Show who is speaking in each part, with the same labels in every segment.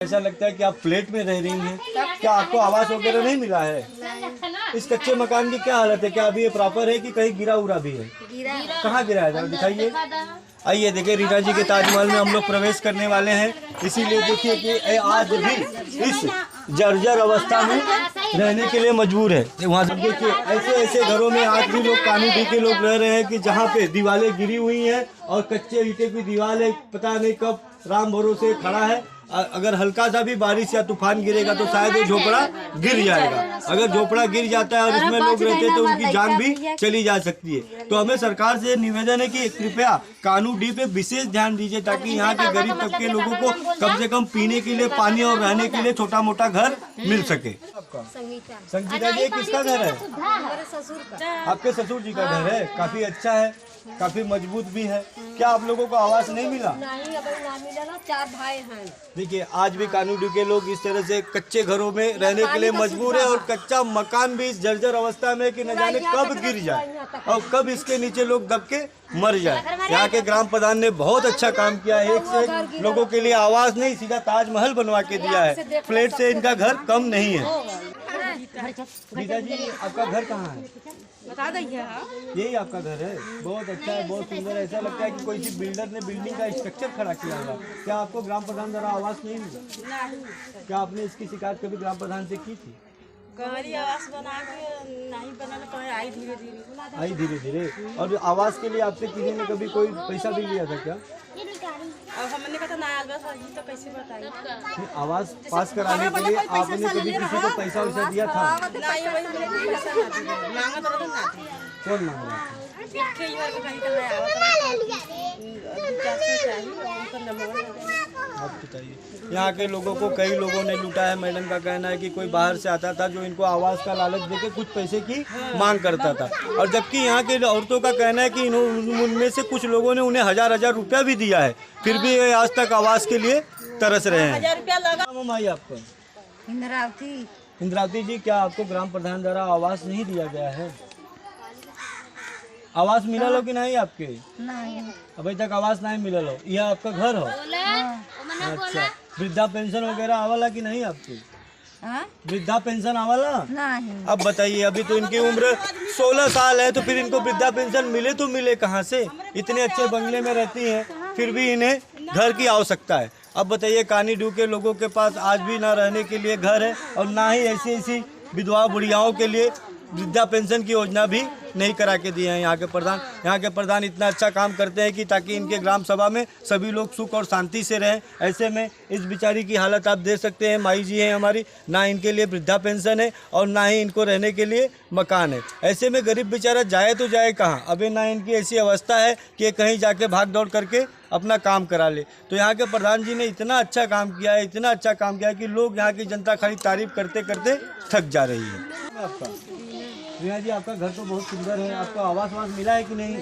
Speaker 1: ऐसा लगता है कि आप फ्लैट में रह रही हैं। क्या आपको आवास वगैरह नहीं मिला है? इस कच्चे मकान की क्या हालत है? क्या अभी ये प्रॉपर है कि कहीं गिरा उरा भी है? कहाँ गिरा है, जरा दिखाइए। आइए देखिए, रीटा जी के ताजमहल में हम लोग प्रवेश करने वाले हैं। इसीलिए देखिए कि आज भी इस जर्जर अवस्था में रहने के लिए मजबूर है। वहाँ से देखिए, ऐसे ऐसे घरों में आज भी लोग कानूनी के लोग रह रहे हैं कि जहाँ पे दीवारें गिरी हुई हैं और कच्चे ईंटे की दीवार है, पता नहीं कब राम भरोसे खड़ा है। अगर हल्का सा भी बारिश या तूफान गिरेगा तो शायद ये झोपड़ा गिर जाएगा। अगर झोपड़ा गिर जाता है और इसमें लोग रहते हैं तो उनकी जान भी चली जा सकती है। तो हमें सरकार से निवेदन है कि कृपया कानू डी पे विशेष ध्यान दीजिए, ताकि यहाँ के गरीब तबके के लोगों को कम से कम पीने के लिए पानी और रहने के लिए छोटा मोटा घर मिल सके। संगीता जी, किसका घर है? आपके ससुर जी का घर है। काफी अच्छा है, काफी मजबूत भी है। क्या आप लोगों को आवास नहीं मिला?
Speaker 2: नहीं, अभी ना मिला ना, 4 भाई हैं।
Speaker 1: देखिए, आज भी कानूनी के लोग इस तरह से कच्चे घरों में रहने के लिए मजबूर है और कच्चा मकान भी इस जर्जर अवस्था में कि न जाने कब गिर जाए और कब इसके नीचे लोग दब के मर जाए। यहाँ के ग्राम प्रधान ने बहुत अच्छा काम किया है। एक से एक लोगों के लिए आवास नहीं, सीधा ताजमहल बनवा के दिया है। फ्लैट से इनका घर कम नहीं है। गीता जी, आपका घर कहाँ है?
Speaker 3: बता दीजिए।
Speaker 1: यही आपका घर है? बहुत अच्छा है, बहुत सुंदर है। ऐसा लगता है कि कोई सी बिल्डर ने बिल्डिंग का स्ट्रक्चर खड़ा किया होगा। क्या आपको ग्राम प्रधान द्वारा आवास नहीं मिला? क्या आपने इसकी शिकायत कभी ग्राम प्रधान से की थी?
Speaker 3: कहीं आवास बना के नहीं बनल, कहीं आई धीरे धीरे
Speaker 1: आई धीरे धीरे। और आवास के लिए आपसे किसी ने कभी कोई पैसा भी लिया था क्या?
Speaker 3: अब हमने कहा ना आवास तो कैसे बताइए।
Speaker 1: आवास पास कराने के लिए आपने कभी किसी को पैसा वैसा दिया था?
Speaker 3: नहीं, वही मैंने पैसा ना दिया, मांगा तो ना दिया।
Speaker 1: कौन मांग रहा था?
Speaker 3: कई बार कहीं का
Speaker 1: आप बताइए। यहाँ के लोगों को कई लोगों ने लूटा है। मैडम का कहना है कि कोई बाहर से आता था जो इनको आवास का लालच देके कुछ पैसे की मांग करता था, और जबकि यहाँ के औरतों का कहना है कि उनमें से कुछ लोगों ने उन्हें हजार रुपया भी दिया है, फिर भी ये आज तक आवास के लिए तरस रहे हैं।
Speaker 3: 1000 रुपया लगा।
Speaker 1: माई आपको
Speaker 2: इंद्रावती।
Speaker 1: इंद्रावती जी, क्या आपको ग्राम प्रधान द्वारा आवास नहीं दिया गया है? आवास मिला लो कि नहीं आपके?
Speaker 2: नहीं,
Speaker 1: अभी तक आवास नहीं मिला लो। यह आपका घर हो? अच्छा, वृद्धा पेंशन वगैरह आवाला कि नहीं आपकी? वृद्धा पेंशन आवाला
Speaker 2: नहीं।
Speaker 1: अब बताइए, अभी तो इनकी उम्र 16 साल है, तो फिर इनको वृद्धा पेंशन मिले तो मिले कहाँ से? इतने अच्छे बंगले में रहती हैं, फिर भी इन्हें घर की आवश्यकता है। अब बताइए, कानीडू के लोगों के पास आज भी ना रहने के लिए घर है और ना ही ऐसी विधवा बुढ़ियाओं के लिए वृद्धा पेंशन की योजना भी नहीं करा के दिए हैं यहाँ के प्रधान। यहाँ के प्रधान इतना अच्छा काम करते हैं कि ताकि इनके ग्राम सभा में सभी लोग सुख और शांति से रहें। ऐसे में इस बेचारी की हालत आप देख सकते हैं। माई जी हैं हमारी, ना इनके लिए वृद्धा पेंशन है और ना ही इनको रहने के लिए मकान है। ऐसे में गरीब बेचारा जाए तो जाए कहाँ? अभी ना इनकी ऐसी अवस्था है कि कहीं जाके भाग दौड़ करके अपना काम करा ले। तो यहाँ के प्रधान जी ने इतना अच्छा काम किया है, इतना अच्छा काम किया है कि लोग, यहाँ की जनता खाली तारीफ करते करते थक जा रही है। आपका रिया जी, आपका घर तो बहुत सुंदर है। आपको आवास वास मिला है कि नहीं?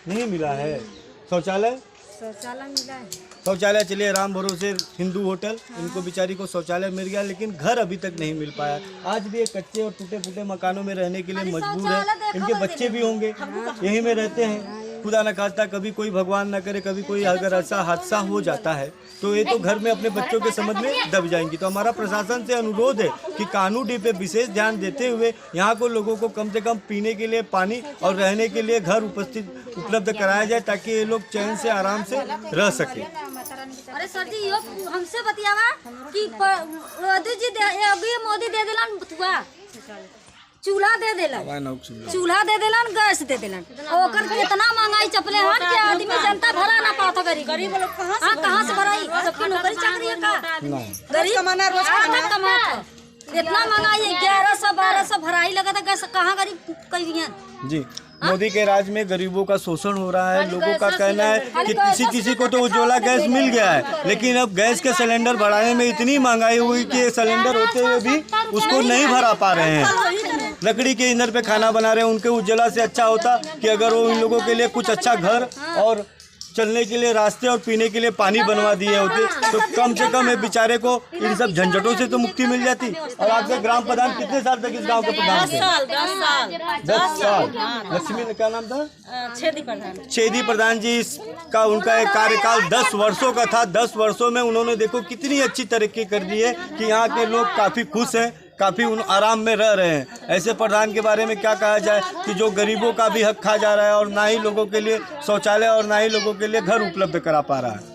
Speaker 1: नहीं मिला है। शौचालय
Speaker 2: मिला है।
Speaker 1: शौचालय, चलिए राम भरोसे हिंदू होटल, इनको बेचारी को शौचालय मिल गया, लेकिन घर अभी तक नहीं मिल पाया। आज भी ये कच्चे और टूटे फूटे मकानों में रहने के लिए मजबूर है। इनके बच्चे भी होंगे, यहीं में रहते हैं। खुदा न खास्ता कभी कोई, भगवान न करे, कभी कोई अगर ऐसा हादसा हो जाता है तो ये तो घर में अपने बच्चों के समझ में दब जाएंगी। तो हमारा प्रशासन से अनुरोध है कि कानून डी पे विशेष ध्यान देते हुए यहाँ को लोगों को कम से कम पीने के लिए पानी और रहने के लिए घर उपलब्ध कराया जाए, ताकि ये लोग चैन से आराम से रह सके।
Speaker 2: अरे सर जी, यो हमसे बतियावा कि मोदी जी अभी मोदी दे दिलन चूल्हा दे देलन गैस दे देलन। ओकर कितना महंगाई चपले हन कि आदमी जनता भरा ना पाता। गरीब लोग कहाँ से भराई? सबकी नौकरी चाकरी है का? गरीब कमाना रोज कमाता। इतना महंगाई 1100-1200 भराई लगा था, गैस कहाँ गरीब कहियन
Speaker 1: जी। मोदी के राज में गरीबों का शोषण हो रहा है। लोगों का कहना है कि किसी को तो उज्ज्वला गैस मिल गया है, लेकिन अब गैस के सिलेंडर बढ़ाने में इतनी महंगाई हुई कि सिलेंडर होते हुए भी उसको नहीं भरा पा रहे हैं। लकड़ी के ईंधन पे खाना बना रहे हैं। उनके उज्ज्वला से अच्छा होता कि अगर वो इन लोगों के लिए कुछ अच्छा घर और चलने के लिए रास्ते और पीने के लिए पानी बनवा दिए होते तो कम से कम ये बेचारे को इन सब झंझटों से तो मुक्ति मिल जाती। और आपके ग्राम प्रधान कितने साल तक इस गांव के प्रधान थे? 10 साल। लक्ष्मी क्या नाम था? छेदी प्रधान जी का उनका एक कार्यकाल 10 वर्षों का था। 10 वर्षों में उन्होंने देखो कितनी अच्छी तरक्की कर दी है कि यहाँ के लोग काफ़ी खुश हैं, काफ़ी आराम में रह रहे हैं। ऐसे प्रधान के बारे में क्या कहा जाए कि जो गरीबों का भी हक खा जा रहा है और ना ही लोगों के लिए शौचालय और ना ही लोगों के लिए घर उपलब्ध करा पा रहा है।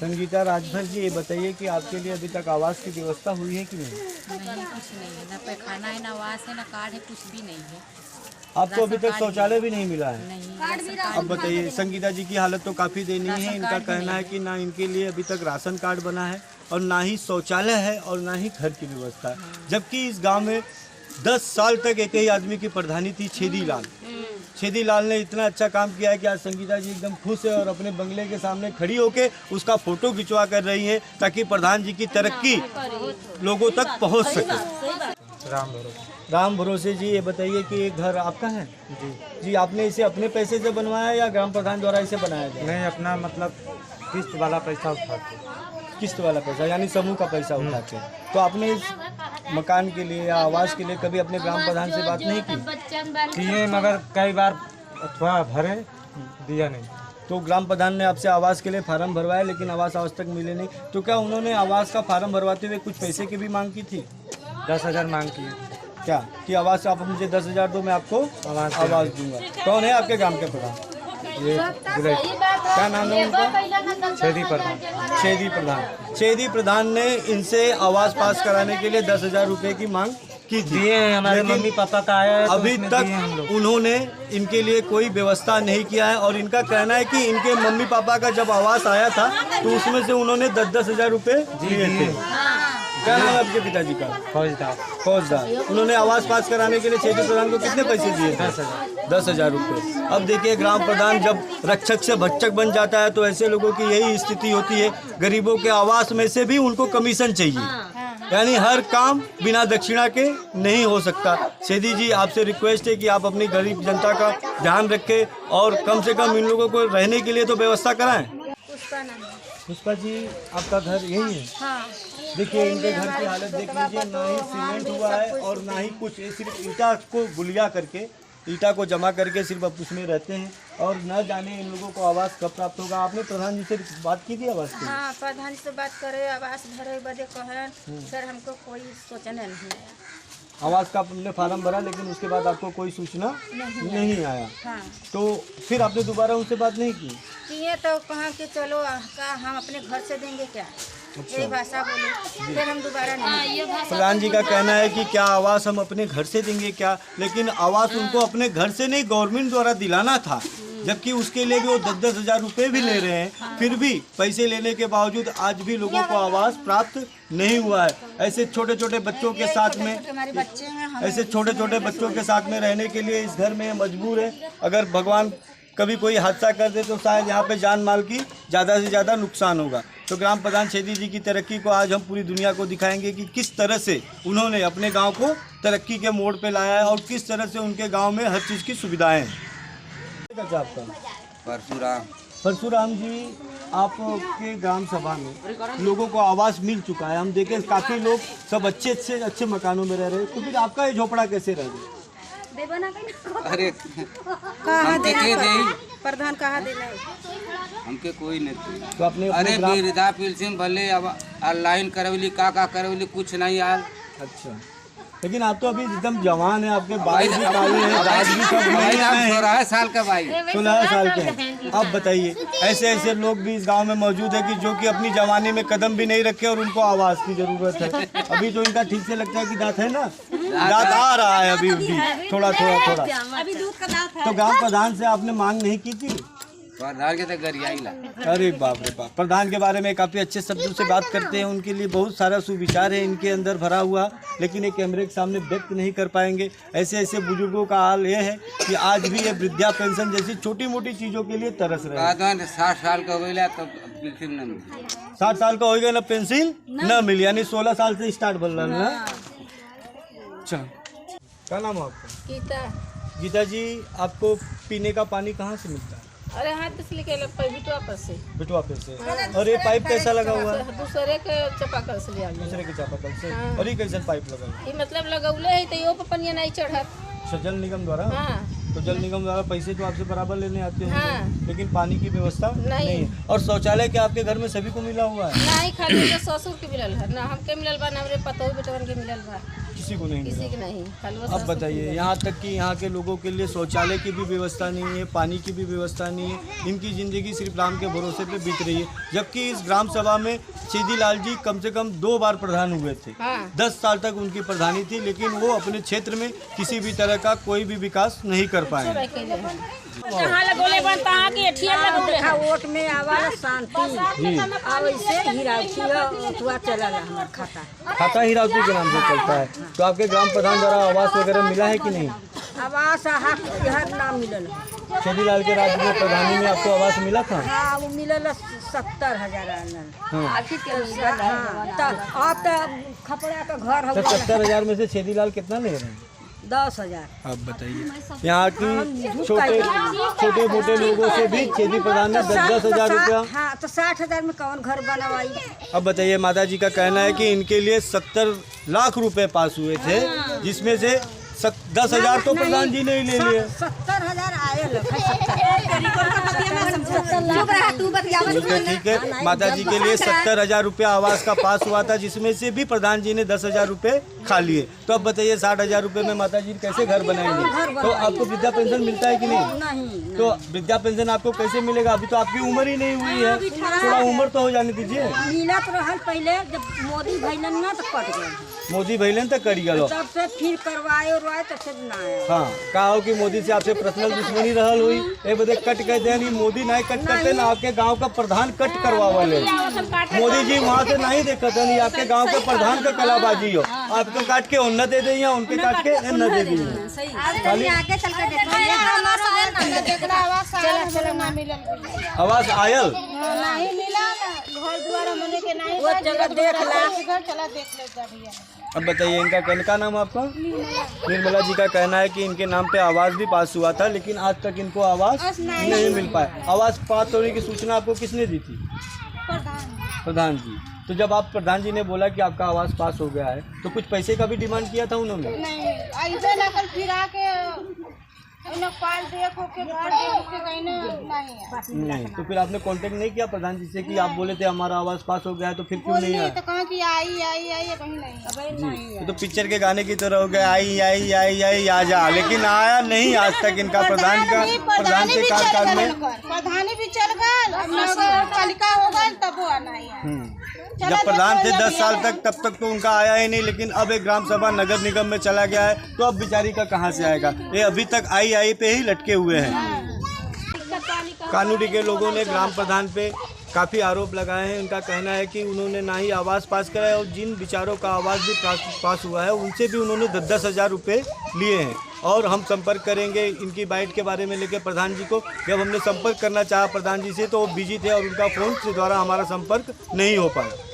Speaker 1: संगीता राजभर जी, ये बताइए कि आपके लिए अभी तक आवास की व्यवस्था हुई है कि नहीं?
Speaker 4: नहीं, कुछ नहीं है, ना पैखाना है, ना आवास है, ना कार्ड है, कुछ भी नहीं है।
Speaker 1: आपको अभी तक शौचालय भी नहीं मिला है?
Speaker 4: नहीं।
Speaker 1: अब बताइए, संगीता जी की हालत तो काफ़ी दयनीय है। इनका कहना है कि ना इनके लिए अभी तक राशन कार्ड बना है और ना ही शौचालय है और ना ही घर की व्यवस्था है। जबकि इस गांव में 10 साल तक एक ही आदमी की प्रधानी थी, छेदी लाल। छेदी लाल ने इतना अच्छा काम किया है कि आज संगीता जी एकदम खुश है और अपने बंगले के सामने खड़ी होके उसका फोटो खिंचवा कर रही है ताकि प्रधान जी की तरक्की लोगों तक पहुंच सके। राम भरोसे जी, ये बताइए कि ये घर आपका है? जी, आपने इसे अपने पैसे से बनवाया या ग्राम प्रधान द्वारा इसे बनाया गया?
Speaker 5: नहीं, अपना मतलब किस्त वाला पैसा उठा के।
Speaker 1: किस्त वाला पैसा यानी समूह का पैसा उठा के। तो आपने इस मकान के लिए या आवास के लिए कभी अपने ग्राम प्रधान से बात नहीं की?
Speaker 5: किए, मगर कई बार अथवा भरे, दिया नहीं।
Speaker 1: तो ग्राम प्रधान ने आपसे आवास के लिए फार्म भरवाया लेकिन आवास आज तक मिले नहीं। तो क्या उन्होंने आवास का फार्म भरवाते हुए कुछ पैसे की भी मांग की थी?
Speaker 5: 10,000 मांग किए।
Speaker 1: क्या कि आवास आप मुझे 10,000 दो, मैं आपको आवास दूंगा। कौन है आपके ग्राम के प्रधान?
Speaker 5: ये
Speaker 1: क्या नाम है उनका?
Speaker 5: छेदी प्रधान।
Speaker 1: छेदी प्रधान ने इनसे आवास पास कराने के लिए 10,000 रुपए की मांग की थी।
Speaker 5: दिए हैं, हमारे मम्मी पापा का आया है, तो
Speaker 1: अभी
Speaker 5: उसमें दिए
Speaker 1: तक
Speaker 5: हम लोग।
Speaker 1: उन्होंने इनके लिए कोई व्यवस्था नहीं किया है और इनका कहना है कि इनके मम्मी पापा का जब आवास आया था तो उसमें से उन्होंने 10-10 हजार रुपए दिए थे। क्या नाम है आपके पिताजी का? फौजदार। उन्होंने आवास पास कराने के लिए छेदी प्रधान को कितने पैसे दिए? 10,000 रुपए। अब देखिए, ग्राम प्रधान जब रक्षक से भक्षक बन जाता है तो ऐसे लोगों की यही स्थिति होती है। गरीबों के आवास में से भी उनको कमीशन चाहिए, यानी हर काम बिना दक्षिणा के नहीं हो सकता। छेदी जी, आपसे रिक्वेस्ट है कि आप अपनी गरीब जनता का ध्यान रखें और कम से कम इन लोगों को रहने के लिए तो व्यवस्था कराएं। पुष्पा जी, आपका घर यही है?
Speaker 2: हाँ।
Speaker 1: देखिए, इनके घर की हालत देख लीजिए, ना ही सीमेंट हुआ है और ना ही कुछ, सिर्फ ईटा को गुलिया करके, ईटा को जमा करके सिर्फ अब उसमें रहते हैं और न जाने इन लोगों को आवास कब प्राप्त होगा। आपने प्रधान जी से बात की थी आवास की?
Speaker 3: हाँ, प्रधान से बात करे, आवास भरे बदे कहे, सर हमको कोई सोचने नहीं आया।
Speaker 1: आवास का आपने फार्म भरा लेकिन उसके बाद आपको कोई सूचना नहीं आया।
Speaker 3: हाँ।
Speaker 1: तो फिर आपने दोबारा उनसे बात नहीं की?
Speaker 3: किए तो कहा कि चलो का हम अपने घर से देंगे क्या, यही भाषा बोले, फिर हम दोबारा नहीं।
Speaker 1: प्रधान जी का कहना है कि क्या आवास हम अपने घर से देंगे क्या, लेकिन आवास उनको अपने घर से नहीं गवर्नमेंट द्वारा दिलाना था, जबकि उसके लिए भी वो 10-10 हजार रुपये भी ले रहे हैं। फिर भी पैसे लेने के बावजूद आज भी लोगों को आवास प्राप्त नहीं हुआ है। ऐसे छोटे छोटे बच्चों के साथ में रहने के लिए इस घर में मजबूर है। अगर भगवान कभी कोई हादसा कर दे तो शायद यहाँ पे जान माल की ज़्यादा से ज़्यादा नुकसान होगा। तो ग्राम प्रधान छेदी जी की तरक्की को आज हम पूरी दुनिया को दिखाएंगे कि किस तरह से उन्होंने अपने गांव को तरक्की के मोड़ पे लाया है और किस तरह से उनके गांव में हर चीज़ की सुविधाएं हैं। आपका परशुराम जी, आपके ग्राम सभा में लोगों को आवास मिल चुका है, हम देखें काफ़ी लोग सब अच्छे मकानों में रह रहे हैं, तो फिर आपका ये झोपड़ा कैसे रह गया?
Speaker 6: अरे
Speaker 3: कहाँ देना प्रधान, कहाँ देना
Speaker 6: हमके कोई नहीं।
Speaker 1: तो अपने
Speaker 6: अरे वृद्धा पेंशन भले अब ऑनलाइन करवली का करवली, कुछ नहीं यार।
Speaker 1: अच्छा, लेकिन आप तो अभी एकदम जवान है, आपके बाल भी काले हैं, दांत भी सब नहीं आए हैं।
Speaker 6: 16 साल का भाई,
Speaker 1: 16 साल के हैं। अब बताइए, ऐसे लोग भी इस गांव में मौजूद है कि जो कि अपनी जवानी में कदम भी नहीं रखे और उनको आवास की जरूरत है। अभी तो इनका ठीक से लगता है कि दांत है ना, दांत आ रहा है अभी भी थोड़ा।
Speaker 3: अभी दूध का दांत है।
Speaker 1: तो ग्राम प्रधान से आपने मांग नहीं की थी?
Speaker 6: प्रधान के तो गरियाई ला।
Speaker 1: अरे बाप रे बाप, प्रधान के बारे में काफ़ी अच्छे शब्दों से बात करते हैं, उनके लिए बहुत सारा सुविचार है इनके अंदर भरा हुआ, लेकिन ये कैमरे के सामने व्यक्त नहीं कर पाएंगे। ऐसे बुजुर्गों का हाल ये है कि आज भी ये वृद्धा पेंशन जैसी छोटी मोटी चीज़ों के लिए तरस रहे हैं।
Speaker 6: 60 साल का हो गया तो पेंशन न मिली।
Speaker 1: 60 साल का हो गया ना पेंशन न मिली, यानी 16 साल से स्टार्ट बन रहा है ना। अच्छा, क्या नाम है आपका?
Speaker 3: गीता।
Speaker 1: गीता जी, आपको पीने का पानी कहाँ से मिलता है?
Speaker 3: अरे हाथ से लेके बिटवा पर से
Speaker 1: बिटवा पे से। और ये पाइप कैसा लगा हुआ है?
Speaker 3: दूसरे के चापाकल से लिया
Speaker 1: दूसरे के चापाकल से। और ये कैसे पाइप लगा हुआ है?
Speaker 3: ये मतलब लगौले है तो यो पर पनिया नहीं चढ़त।
Speaker 1: जल निगम द्वारा?
Speaker 3: हाँ।
Speaker 1: तो जल निगम द्वारा पैसे तो आपसे बराबर लेने आते हैं।
Speaker 3: हाँ।
Speaker 1: लेकिन पानी की व्यवस्था नहीं है। और शौचालय क्या आपके घर में सभी को मिला हुआ है?
Speaker 3: नहीं, खाली मेरे ससुर के मिलल है ना, हमके मिलल बा ना, हमरे पतोह बेटवन के मिलल बा,
Speaker 1: किसी को नहीं
Speaker 3: किसी
Speaker 1: मिला।
Speaker 3: के नहीं। खाली वो
Speaker 1: अब
Speaker 3: ससुर
Speaker 1: बताइए,
Speaker 3: के
Speaker 1: यहाँ तक कि यहाँ के लोगों के लिए शौचालय की भी व्यवस्था नहीं है, पानी की भी व्यवस्था नहीं है। इनकी ज़िंदगी सिर्फ राम के भरोसे पे बीत रही है। जबकि इस ग्राम सभा में छेदी लाल जी कम से कम 2 बार प्रधान हुए थे।
Speaker 3: हाँ।
Speaker 1: 10 साल तक उनकी प्रधानी थी, लेकिन वो अपने क्षेत्र में किसी भी तरह का कोई भी विकास नहीं कर पाए।
Speaker 3: जहाँ लगोले बन तहाँ के एटीएम लगोले है।
Speaker 2: वोट में आवा शांति और ऐसे हीरा चला हमारा खाता।
Speaker 1: खाता हीरावती के नाम से चलता है। तो आपके ग्राम प्रधान द्वारा आवास वगैरह मिला है कि नहीं?
Speaker 2: आवास हक नाम मिलल।
Speaker 1: छेदी लाल के राज्य में प्रधानी में आपको आवास मिला था?
Speaker 2: हाँ, वो मिलल 70,000 आनल।
Speaker 1: हाँ।
Speaker 2: अब तो खपड़ा का घर
Speaker 1: तो 70,000 में से छेदी लाल कितना ले रहे हैं?
Speaker 2: 10,000।
Speaker 1: अब बताइए, यहाँ की छोटे मोटे लोगों से भी छेदी प्रधान ने 10,000 रुपया।
Speaker 2: हाँ, तो 60,000 में कौन घर बनवाई?
Speaker 1: अब बताइए, माता जी का कहना है कि इनके लिए 70 लाख रुपए पास हुए थे, जिसमें से 10,000 तो प्रधान जी ने ही ले लिए।
Speaker 2: 70,000 आए।
Speaker 1: ठीक है, माता जी के लिए 70,000 रुपया आवास का पास हुआ था, जिसमें से भी प्रधान जी ने 10,000 रुपये खा लिए। तो अब बताइए, 60,000 रुपये में माता जी कैसे घर बनाएंगे? तो आपको वृद्धा पेंशन मिलता है कि नहीं? तो वृद्धा पेंशन आपको कैसे मिलेगा? अभी तो आपकी उम्र ही नहीं हुई है, थोड़ा उम्र तो हो जाने दीजिए।
Speaker 2: मिला तो रहल पहले, जब मोदी भैलन ना तो कट गए।
Speaker 1: मोदी भैलन तक करी गलो,
Speaker 2: तब से फिर करवाए तो फिर ना आया।
Speaker 1: हाँ, कहा हो कि मोदी से आपसे पर्सनल दुश्मनी रहल हुई, ए बदे कट कहते हैं। मोदी नहीं कट करते ना, आपके गांव का प्रधान कट करवावा ले। मोदी जी वहाँ से नहीं देखते नहीं, आपके गांव के प्रधान का कलाबाजी हो। आपको काट के उन्नत दे दी, उनके काट के न दे दी। आवास आयल
Speaker 3: नहीं मिला घर द्वारा मने के नहीं।
Speaker 2: वो जगह देख ला।
Speaker 3: घर चला देख ले भैया।
Speaker 1: अब बताइए, इनका कहने का नाम आपका? निर्मला जी का कहना है कि इनके नाम पे आवास भी पास हुआ था, लेकिन आज तक इनको आवास नहीं मिल पाया। आवास पास होने की सूचना आपको किसने दी थी? प्रधान जी। तो जब आप प्रधान जी ने बोला कि आपका आवास पास हो गया है, तो कुछ पैसे का भी डिमांड किया था उन्होंने?
Speaker 3: नहीं, ऐसे नकल फिरा के पाल देखो के घर देखो के कहीं नहीं।
Speaker 1: तो फिर आपने कांटेक्ट नहीं किया प्रधान जी से कि आप बोले थे हमारा आवास पास हो गया है, तो फिर क्यों नहीं आया?
Speaker 3: तो कहाँ की आई कहीं नहीं।
Speaker 1: तो पिक्चर के गाने की तरह हो गया, आई आई आई आई आ जा, लेकिन आया नहीं आज तक इनका प्रधान के कार्यकाल में।
Speaker 3: प्रधानी भी चल गए, पालिका हो गए, तब वो आना ही।
Speaker 1: जब प्रधान थे 10 साल तक, तब तक तो उनका आया ही नहीं, लेकिन अब एक ग्राम सभा नगर निगम में चला गया है, तो अब बेचारी का कहाँ से आएगा? ये अभी तक आई पे ही लटके हुए हैं। कानूनी के लोगों ने ग्राम प्रधान पे काफ़ी आरोप लगाए हैं। उनका कहना है कि उन्होंने ना ही आवास पास कराया, और जिन विचारों का आवास भी पास हुआ है उनसे भी उन्होंने 10,000 रुपये लिए हैं। और हम संपर्क करेंगे इनकी बाइट के बारे में लेकर प्रधान जी को। जब हमने संपर्क करना चाहा प्रधान जी से, तो वो बिजी थे और उनका फ़ोन के द्वारा हमारा संपर्क नहीं हो पाया।